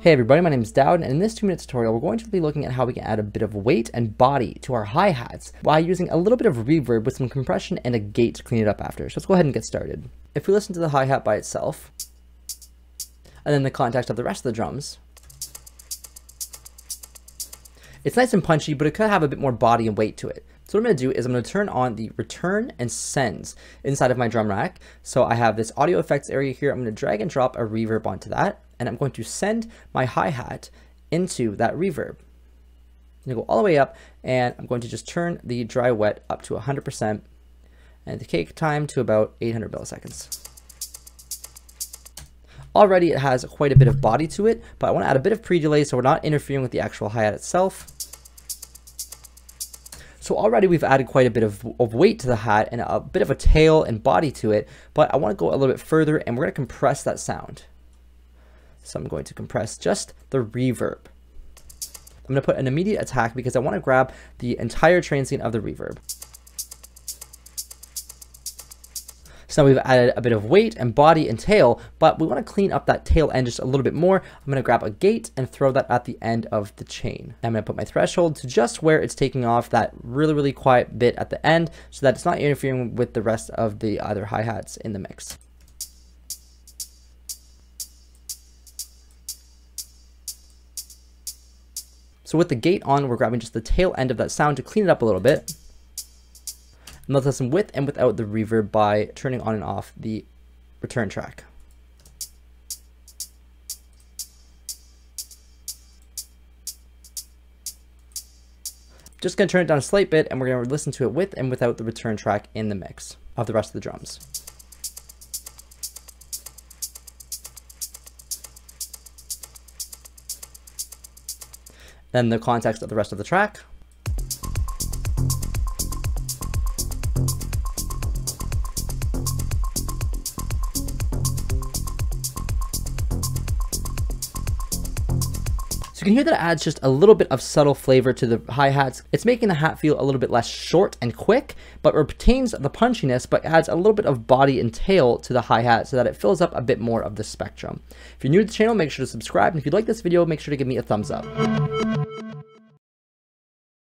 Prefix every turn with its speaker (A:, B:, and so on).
A: Hey everybody, my name is Dowden, and in this 2-minute tutorial, we're going to be looking at how we can add a bit of weight and body to our hi-hats by using a little bit of reverb with some compression and a gate to clean it up after. So let's go ahead and get started. If we listen to the hi-hat by itself, and then the context of the rest of the drums, it's nice and punchy, but it could have a bit more body and weight to it. So what I'm going to do is I'm going to turn on the return and sends inside of my drum rack. So I have this audio effects area here. I'm going to drag and drop a reverb onto that, and I'm going to send my hi-hat into that reverb. I'm going to go all the way up, and I'm going to just turn the dry wet up to 100% and the cake time to about 800 milliseconds. Already it has quite a bit of body to it, but I want to add a bit of pre-delay so we're not interfering with the actual hi-hat itself. So already we've added quite a bit of weight to the hat and a bit of a tail and body to it, but I want to go a little bit further and we're going to compress that sound. So I'm going to compress just the reverb. I'm going to put an immediate attack because I want to grab the entire transient of the reverb. So now we've added a bit of weight and body and tail, but we want to clean up that tail end just a little bit more. I'm going to grab a gate and throw that at the end of the chain. I'm going to put my threshold to just where it's taking off that really quiet bit at the end so that it's not interfering with the rest of the other hi-hats in the mix. So with the gate on, we're grabbing just the tail end of that sound to clean it up a little bit. And let's listen with and without the reverb by turning on and off the return track. Just going to turn it down a slight bit and we're going to listen to it with and without the return track in the mix of the rest of the drums. Then the context of the rest of the track. So you can hear that it adds just a little bit of subtle flavor to the hi-hats. It's making the hat feel a little bit less short and quick, but retains the punchiness, but adds a little bit of body and tail to the hi-hat so that it fills up a bit more of the spectrum. If you're new to the channel, make sure to subscribe. And if you like this video, make sure to give me a thumbs up.